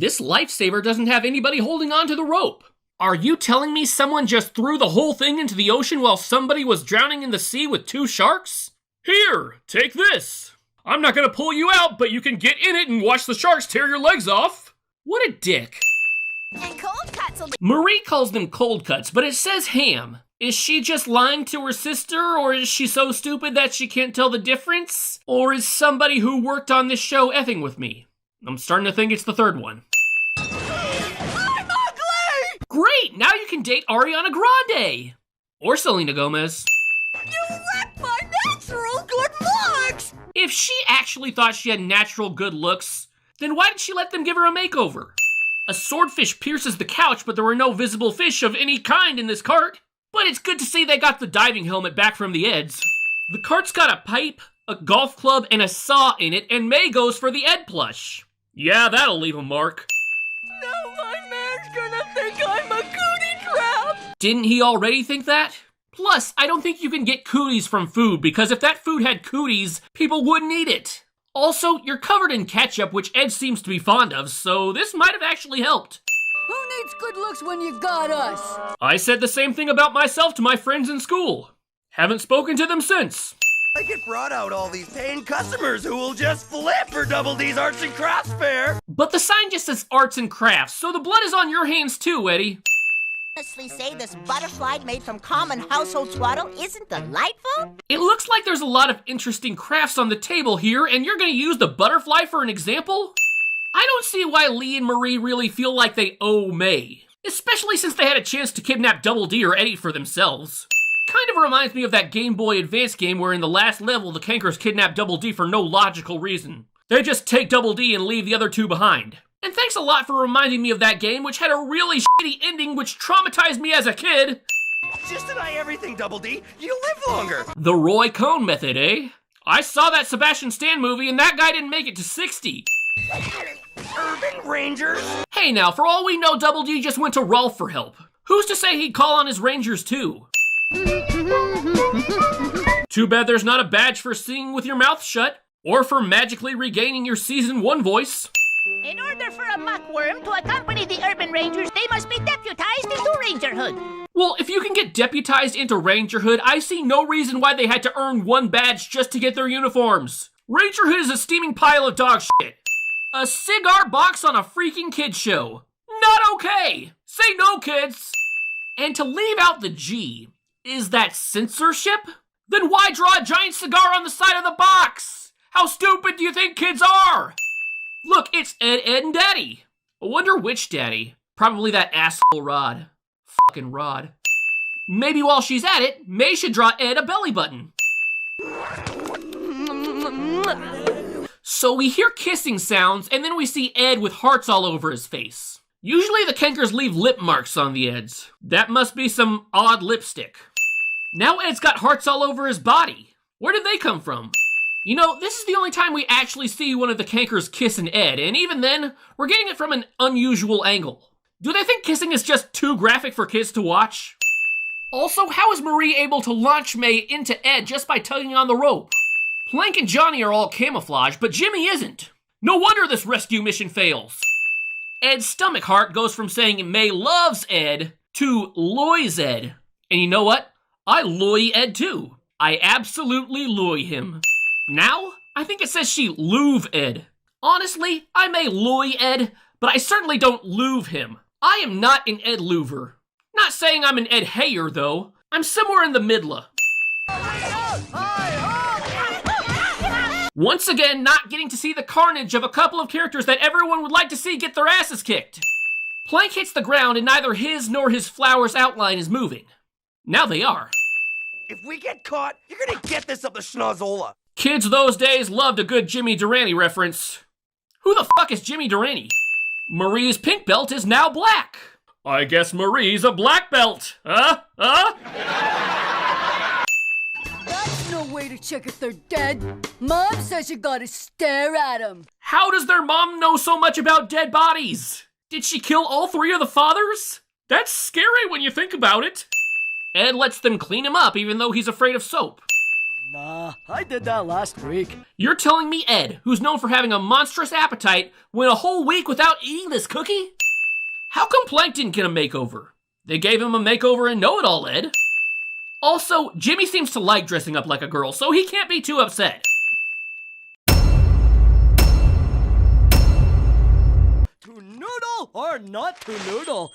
This Lifesaver doesn't have anybody holding on to the rope. Are you telling me someone just threw the whole thing into the ocean while somebody was drowning in the sea with 2 sharks? Here, take this. I'm not gonna pull you out, but you can get in it and watch the sharks tear your legs off. What a dick. And cold cuts will be— Marie calls them cold cuts, but it says ham. Is she just lying to her sister, or is she so stupid that she can't tell the difference? Or is somebody who worked on this show effing with me? I'm starting to think it's the third one. I'm ugly! Great, now you can date Ariana Grande. Or Selena Gomez. You wrecked my natural good looks! If she actually thought she had natural good looks, then why did she let them give her a makeover? A swordfish pierces the couch, but there were no visible fish of any kind in this cart. But it's good to see they got the diving helmet back from the Eds. The cart's got a pipe, a golf club, and a saw in it, and May goes for the Ed plush. Yeah, that'll leave a mark. Now my man's gonna think I'm a cootie trap! Didn't he already think that? Plus, I don't think you can get cooties from food, because if that food had cooties, people wouldn't eat it. Also, you're covered in ketchup, which Ed seems to be fond of, so this might have actually helped. Who needs good looks when you got us? I said the same thing about myself to my friends in school. Haven't spoken to them since. I get brought out all these paying customers who will just flip for Double D's Arts and Crafts Fair. But the sign just says arts and crafts, so the blood is on your hands too, Eddie. Honestly say this butterfly made from common household swaddle isn't delightful? It looks like there's a lot of interesting crafts on the table here, and you're gonna use the butterfly for an example? I don't see why Lee and Marie really feel like they owe May, especially since they had a chance to kidnap Double D or Eddie for themselves. Kind of reminds me of that Game Boy Advance game where in the last level the Cankers kidnap Double D for no logical reason. They just take Double D and leave the other 2 behind. And thanks a lot for reminding me of that game, which had a really shitty ending which traumatized me as a kid. Just deny everything, Double D. You live longer. The Roy Cohn method, eh? I saw that Sebastian Stan movie and that guy didn't make it to 60. Urban Rangers? Hey now, for all we know, Double D just went to Rolf for help. Who's to say he'd call on his Rangers too? Too bad there's not a badge for singing with your mouth shut, or for magically regaining your Season 1 voice. In order for a muckworm to accompany the urban rangers, they must be deputized into rangerhood. Well, if you can get deputized into rangerhood, I see no reason why they had to earn 1 badge just to get their uniforms. Rangerhood is a steaming pile of dog shit. A cigar box on a freaking kid show. Not okay! Say no, kids! And to leave out the G, is that censorship? Then why draw a giant cigar on the side of the box? How stupid do you think kids are? Look, it's Ed, Ed, and Daddy. I wonder which Daddy. Probably that asshole Rod. Fucking Rod. Maybe while she's at it, May should draw Ed a belly button. So we hear kissing sounds, and then we see Ed with hearts all over his face. Usually the Cankers leave lip marks on the Eds. That must be some odd lipstick. Now Ed's got hearts all over his body. Where did they come from? You know, this is the only time we actually see one of the Cankers kiss an Ed, and even then, we're getting it from an unusual angle. Do they think kissing is just too graphic for kids to watch? Also, how is Marie able to launch May into Ed just by tugging on the rope? Plank and Johnny are all camouflage, but Jimmy isn't. No wonder this rescue mission fails. Ed's stomach heart goes from saying May loves Ed to loys Ed. And you know what? I loy Ed too. I absolutely loy him. Now, I think it says she louve Ed. Honestly, I may loy Ed, but I certainly don't louve him. I am not an Ed louver. Not saying I'm an Ed hayer, though. I'm somewhere in the middle. Once again, not getting to see the carnage of a couple of characters that everyone would like to see get their asses kicked. Plank hits the ground and neither his nor his flower's outline is moving. Now they are. If we get caught, you're gonna get this up the schnozola. Kids those days loved a good Jimmy Durante reference. Who the fuck is Jimmy Durante? Marie's pink belt is now black. I guess Marie's a black belt. That's no way to check if they're dead. Mom says you gotta stare at them. How does their mom know so much about dead bodies? Did she kill all 3 of the fathers? That's scary when you think about it. Ed lets them clean him up even though he's afraid of soap. Nah, I did that last week. You're telling me Ed, who's known for having a monstrous appetite, went a whole week without eating this cookie? How come Plankton get a makeover? They gave him a makeover in Know-It-All, Ed. Also, Jimmy seems to like dressing up like a girl, so he can't be too upset. To noodle or not to noodle?